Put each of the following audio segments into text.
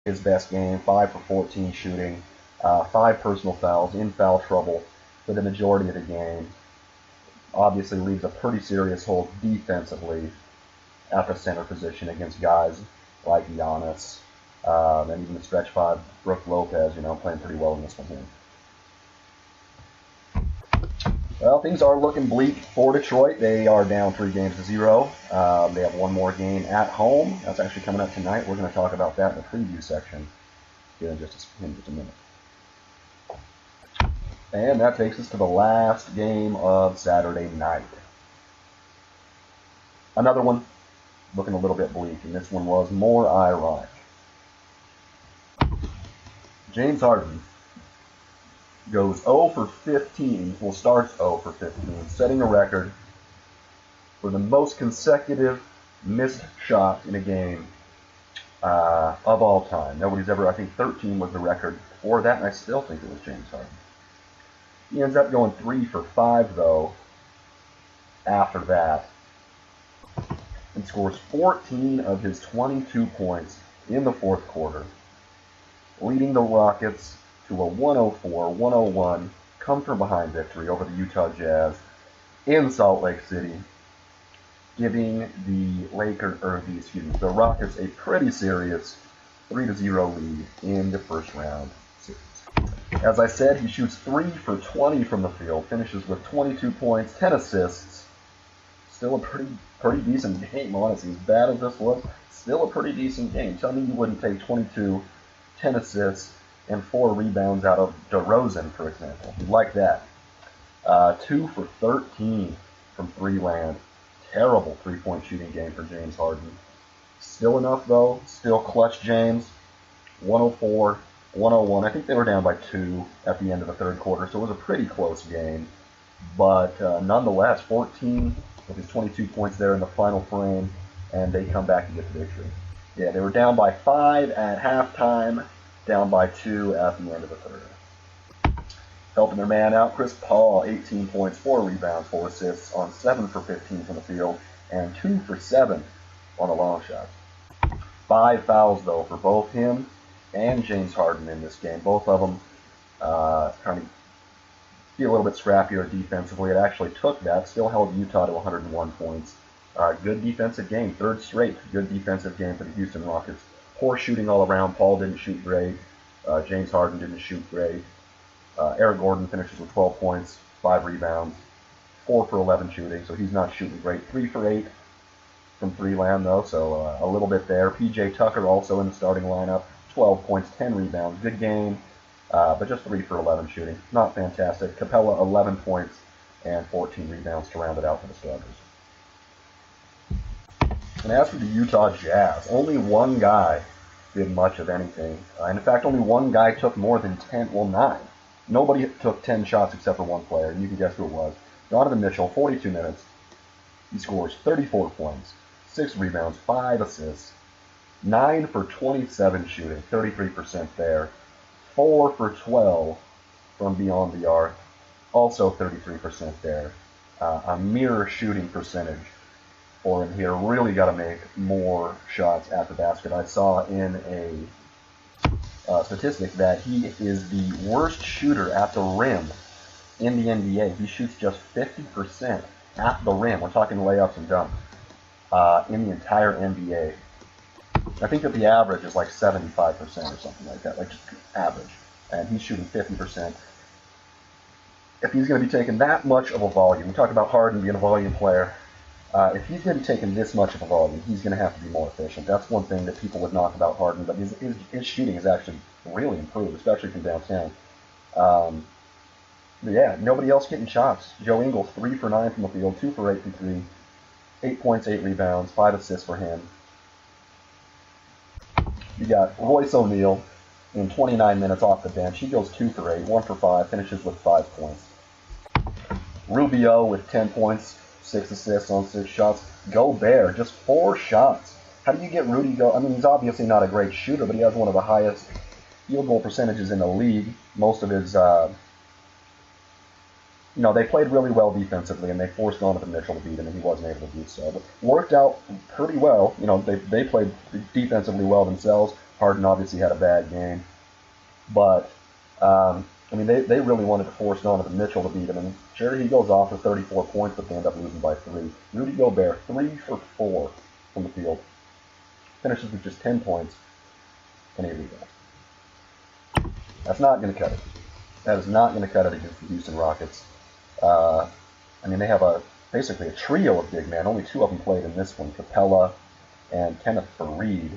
his best game, 5 for 14 shooting, 5 personal fouls, in foul trouble for the majority of the game. Obviously leaves a pretty serious hole defensively at the center position against guys like Giannis, and even the stretch 5, Brook Lopez, playing pretty well in this one here. Well, things are looking bleak for Detroit. They are down 3-0. They have one more game at home. That's actually coming up tonight. We're going to talk about that in the preview section here in just a minute. And that takes us to the last game of Saturday night. Another one looking a little bit bleak, and this one was more ironic. James Harden goes 0 for 15, well, starts 0 for 15, setting a record for the most consecutive missed shots in a game of all time. Nobody's ever, I think 13 was the record for that, and I still think it was James Harden. He ends up going 3 for 5, though, after that, and scores 14 of his 22 points in the fourth quarter, leading the Rockets to a 104-101 come-from-behind victory over the Utah Jazz in Salt Lake City, giving the Rockets a pretty serious 3-0 lead in the first round series. As I said, he shoots 3 for 20 from the field, finishes with 22 points, 10 assists. Still a pretty decent game, honestly. As bad as this was, still a pretty decent game. Tell me you wouldn't take 22, 10 assists, and 4 rebounds out of DeRozan, for example. You'd like that. 2 for 13 from 3 land. Terrible 3-point shooting game for James Harden. Still enough, though. Still clutch James. 104-101. I think they were down by 2 at the end of the third quarter, so it was a pretty close game. But nonetheless, 14 with his 22 points there in the final frame, and they come back to get the victory. Yeah, they were down by 5 at halftime, down by 2 at the end of the third. Helping their man out, Chris Paul, 18 points, 4 rebounds, 4 assists on 7 for 15 from the field, and 2 for 7 on the long shot. 5 fouls, though, for both him and James Harden in this game. Both of them trying to be a little bit scrappier defensively. It actually took that, still held Utah to 101 points. Good defensive game, third straight good defensive game for the Houston Rockets. Poor shooting all around. Paul didn't shoot great. James Harden didn't shoot great. Eric Gordon finishes with 12 points, 5 rebounds, 4 for 11 shooting, so he's not shooting great. 3 for 8 from 3 land, though, so a little bit there. P.J. Tucker also in the starting lineup, 12 points, 10 rebounds. Good game, but just 3 for 11 shooting. Not fantastic. Capella, 11 points and 14 rebounds to round it out for the starters. And as for the Utah Jazz, only one guy did much of anything. And in fact, only one guy took more than 9. Nobody took 10 shots except for one player, and you can guess who it was. Donovan Mitchell, 42 minutes. He scores 34 points, 6 rebounds, 5 assists, 9 for 27 shooting, 33% there. 4 for 12 from beyond the arc, also 33% there. A mirror shooting percentage for him here. Really got to make more shots at the basket. I saw in a statistic that he is the worst shooter at the rim in the NBA. He shoots just 50% at the rim. We're talking layups and dunks in the entire NBA. I think that the average is like 75% or something like that, like just average. And he's shooting 50%. If he's going to be taking that much of a volume, we talk about Harden being a volume player. If he's going to be taking this much of a volume, he's going to have to be more efficient. That's one thing that people would knock about Harden, but his shooting has actually really improved, especially from downtown. But yeah, nobody else getting shots. Joe Ingles, 3 for 9 from the field, 2 for 8 from 3, 8 points, 8 rebounds, 5 assists for him. You got Royce O'Neal in 29 minutes off the bench. He goes 2 for 8, 1 for 5, finishes with 5 points. Rubio with 10 points, 6 assists on 6 shots. Gobert, just 4 shots. How do you get Rudy go? I mean, he's obviously not a great shooter, but he has one of the highest field goal percentages in the league. Most of his, they played really well defensively, and they forced Donovan Mitchell to beat him, and he wasn't able to do so. But worked out pretty well. They played defensively well themselves. Harden obviously had a bad game. But, I mean, they really wanted to force Donovan Mitchell to beat him. And sure, he goes off for 34 points, but they end up losing by 3. Rudy Gobert, 3 for 4 from the field. Finishes with just 10 points and 8 rebounds. That's not going to cut it. That is not going to cut it against the Houston Rockets. I mean, they have basically a trio of big men. Only 2 of them played in this one, Capella and Kenneth Faried.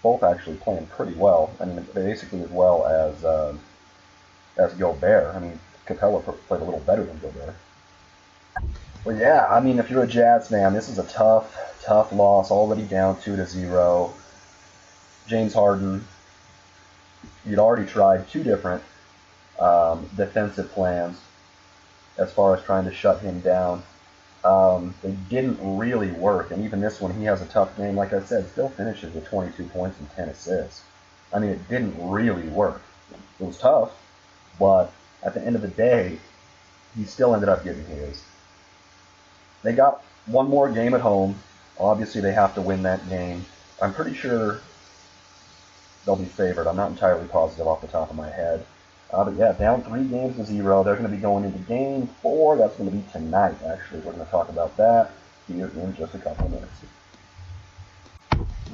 Both actually playing pretty well. I mean, basically as well as Gobert. I mean, Capella played a little better than Gobert. But yeah, I mean, if you're a Jazz fan, this is a tough loss. Already down 2-0. James Harden, you'd already tried 2 different defensive plans as far as trying to shut him down. They didn't really work, and even this one, he has a tough game. Like I said, still finishes with 22 points and 10 assists. I mean, it didn't really work. It was tough, but at the end of the day, he still ended up getting his. They got one more game at home. Obviously, they have to win that game. I'm pretty sure they'll be favored. I'm not entirely positive off the top of my head. But yeah, down 3-0. They're going to be going into game 4. That's going to be tonight, actually. We're going to talk about that here in just a couple of minutes.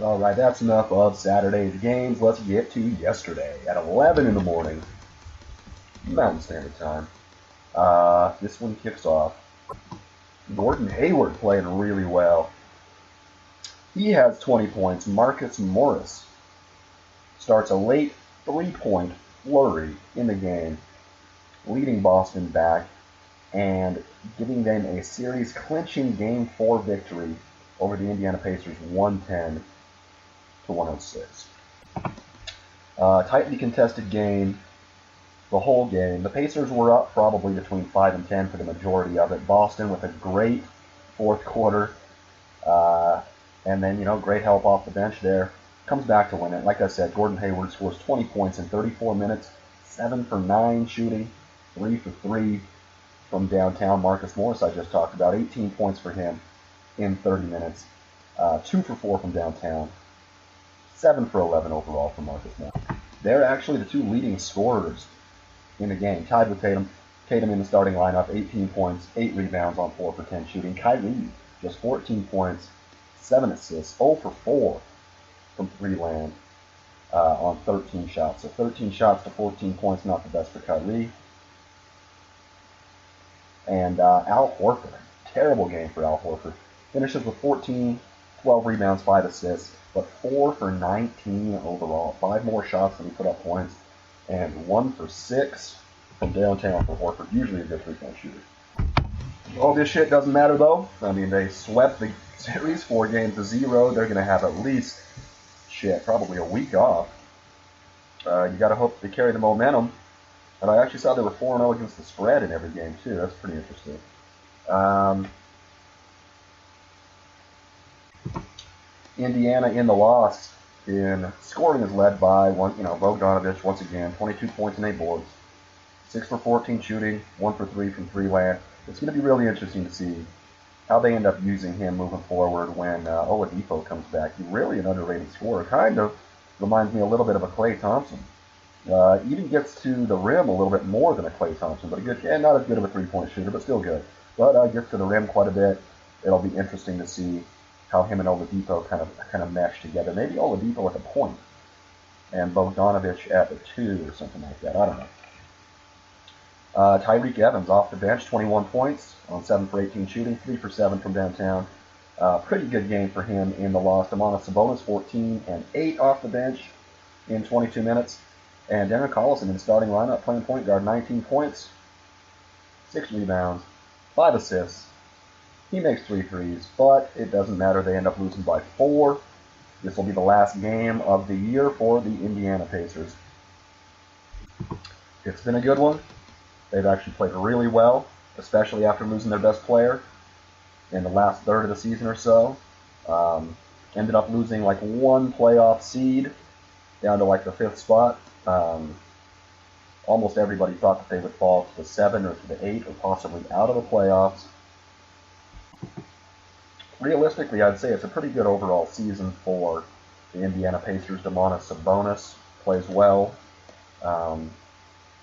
All right, that's enough of Saturday's games. Let's get to yesterday at 11 in the morning, Mountain Standard Time. This one kicks off. Gordon Hayward playing really well. He has 20 points. Marcus Morris starts a late 3-point flurry in the game, leading Boston back and giving them a series-clinching Game 4 victory over the Indiana Pacers, 110-106. Tightly contested game, the whole game. The Pacers were up probably between 5 and 10 for the majority of it. Boston with a great fourth quarter, and then, great help off the bench there. Comes back to win it. Like I said, Gordon Hayward scores 20 points in 34 minutes, 7 for 9 shooting, 3 for 3 from downtown. Marcus Morris, I just talked about, 18 points for him in 30 minutes, 2 for 4 from downtown, 7 for 11 overall for Marcus Morris. They're actually the 2 leading scorers in the game, tied with Tatum. Tatum in the starting lineup, 18 points, 8 rebounds on 4 for 10 shooting. Kyrie, just 14 points, 7 assists, 0 for 4 from 3 land on 13 shots. So 13 shots to 14 points, not the best for Kyrie. And Al Horford, terrible game for Al Horford. Finishes with 14, 12 rebounds, 5 assists, but 4 for 19 overall. 5 more shots than he put up points, and 1 for 6 from downtown for Horford. Usually a good 3-point shooter. All this shit doesn't matter, though. I mean, they swept the series 4-0. They're going to have at least probably a week off. You got to hope they carry the momentum. And I actually saw they were 4-0 against the spread in every game, too. That's pretty interesting. Indiana in the loss in scoring is led by Bogdanovich once again, 22 points and 8 boards, 6 for 14 shooting, 1 for 3 from 3 land. It's going to be really interesting to see how they end up using him moving forward when Oladipo comes back. He's really an underrated scorer. Kind of reminds me a little bit of a Klay Thompson. Even gets to the rim a little bit more than a Klay Thompson, but not as good of a 3-point shooter, but still good. But gets to the rim quite a bit. It'll be interesting to see how him and Oladipo kind of mesh together. Maybe Oladipo at the point and Bogdanovich at the 2 or something like that. I don't know. Tyreke Evans off the bench, 21 points on 7 for 18 shooting, 3 for 7 from downtown. Pretty good game for him in the loss. Domantas Sabonis, 14 and 8 off the bench in 22 minutes. And Darren Collison in the starting lineup playing point guard, 19 points, 6 rebounds, 5 assists. He makes 3 threes, but it doesn't matter. They end up losing by 4. This will be the last game of the year for the Indiana Pacers. It's been a good one. They've actually played really well, especially after losing their best player in the last third of the season or so. Ended up losing like 1 playoff seed down to like the 5th spot. Almost everybody thought that they would fall to the 7 or to the 8 or possibly out of the playoffs. Realistically, I'd say it's a pretty good overall season for The Indiana Pacers' Domantas Sabonis plays well.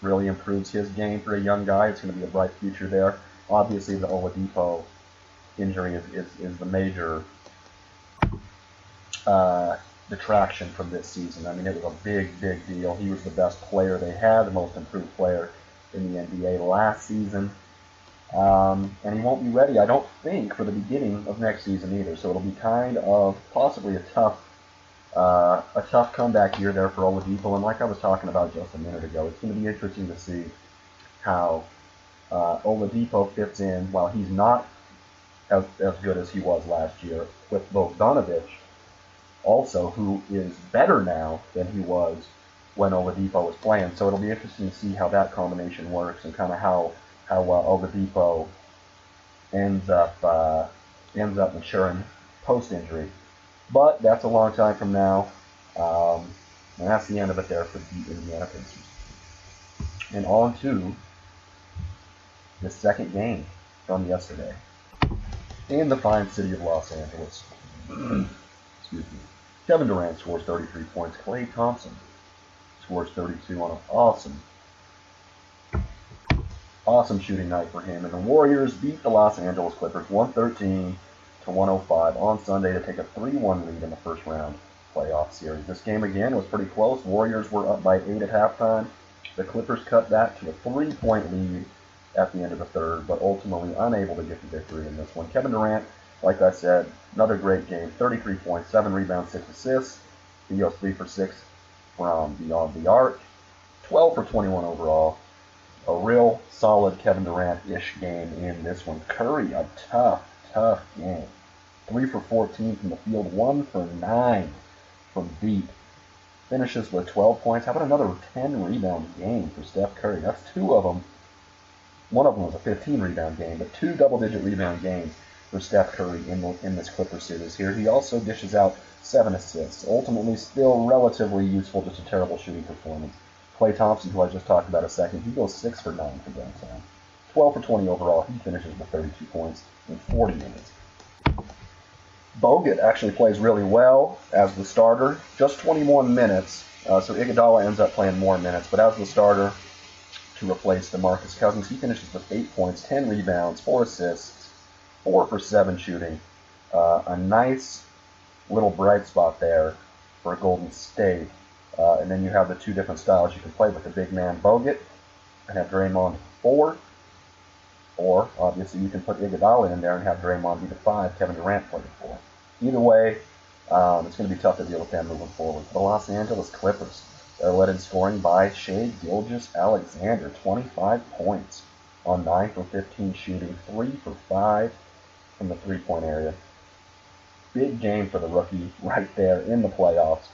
Really improves his game for a young guy. It's going to be a bright future there. Obviously, the Oladipo injury is the major detraction from this season. I mean, it was a big deal. He was the best player they had, the most improved player in the NBA last season. And he won't be ready, I don't think, for the beginning of next season either. So it'll be kind of possibly a tough comeback year there for Oladipo. And like I was talking about just a minute ago, it's going to be interesting to see how Oladipo fits in while he's not as good as he was last year, with Bogdanovic also, who is better now than he was when Oladipo was playing. So it'll be interesting to see how that combination works and kind of how Oladipo ends up maturing post-injury. But that's a long time from now, and that's the end of it there for the Indiana Pacers. And on to the second game from yesterday in the fine city of Los Angeles. Excuse me. Kevin Durant scores 33 points. Klay Thompson scores 32 on an awesome shooting night for him. And the Warriors beat the Los Angeles Clippers 113-105 on Sunday to take a 3-1 lead in the first round playoff series. This game again was pretty close. Warriors were up by 8 at halftime. The Clippers cut that to a 3-point lead at the end of the third, but ultimately unable to get the victory in this one. Kevin Durant, like I said, another great game. 33 points, 7 rebounds, 6 assists. He goes 3 for 6 from beyond the arc. 12 for 21 overall. A real solid Kevin Durant-ish game in this one. Curry, a tough game. 3 for 14 from the field, 1 for 9 from deep. Finishes with 12 points. How about another 10 rebound game for Steph Curry? That's 2 of them. One of them was a 15 rebound game, but 2 double-digit rebound games for Steph Curry in this Clipper series here. He also dishes out 7 assists. Ultimately, still relatively useful, just a terrible shooting performance. Klay Thompson, who I just talked about a second, he goes 6 for 9 for downtown. 12 for 20 overall. He finishes with 32 points in 40 minutes. Bogut actually plays really well as the starter. Just 21 minutes, so Iguodala ends up playing more minutes, but as the starter to replace DeMarcus Cousins, he finishes with 8 points, 10 rebounds, 4 assists, 4 for 7 shooting. A nice little bright spot there for Golden State. And then you have the 2 different styles you can play with. The big man Bogut and have Draymond 4. Or, obviously, you can put Iguodala in there and have Draymond be the 5, Kevin Durant play the 4. Either way, it's going to be tough to deal with them moving forward. The Los Angeles Clippers, they're led in scoring by Shai Gilgeous-Alexander, 25 points on 9 for 15 shooting, 3 for 5 from the three-point area. Big game for the rookie right there in the playoffs,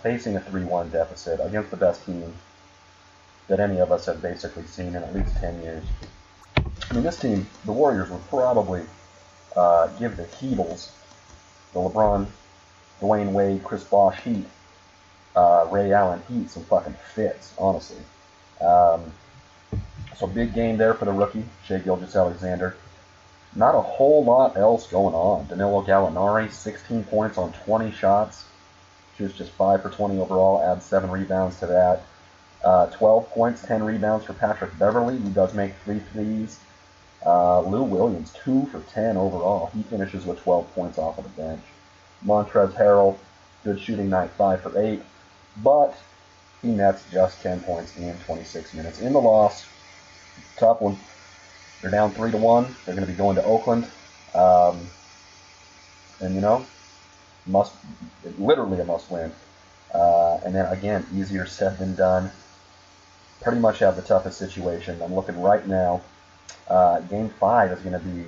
facing a 3-1 deficit against the best team that any of us have basically seen in at least 10 years. I mean, this team, the Warriors, would probably give the Heatles, the LeBron, Dwayne Wade, Chris Bosh Heat, Ray Allen Heat, some fucking fits, honestly. So big game there for the rookie, Shai Gilgeous-Alexander. Not a whole lot else going on. Danilo Gallinari, 16 points on 20 shots. Shoots just 5 for 20 overall, adds 7 rebounds to that. 12 points, 10 rebounds for Patrick Beverley. He does make 3 threes. Lou Williams, 2 for 10 overall. He finishes with 12 points off of the bench. Montrezl Harrell, good shooting night, 5 for 8. But he nets just 10 points in 26 minutes. In the loss, tough one. They're down 3-1. They're going to be going to Oakland. And, you know, literally a must win. And then, again, easier said than done. Pretty much have the toughest situation. I'm looking right now. Game 5 is going to be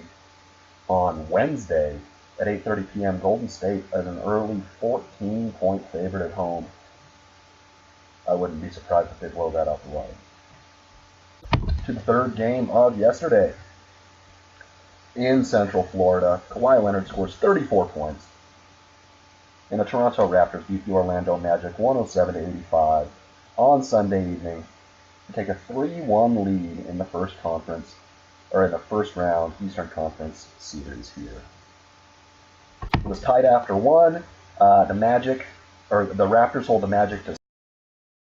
on Wednesday at 8:30 p.m. Golden State as an early 14-point favorite at home. I wouldn't be surprised if they blow that out the water. To the third game of yesterday. In Central Florida, Kawhi Leonard scores 34 points. And the Toronto Raptors beat the Orlando Magic 107-85 on Sunday evening to take a 3-1 lead in the first round Eastern Conference series here. It was tied after 1. The Magic, or the Raptors hold the Magic to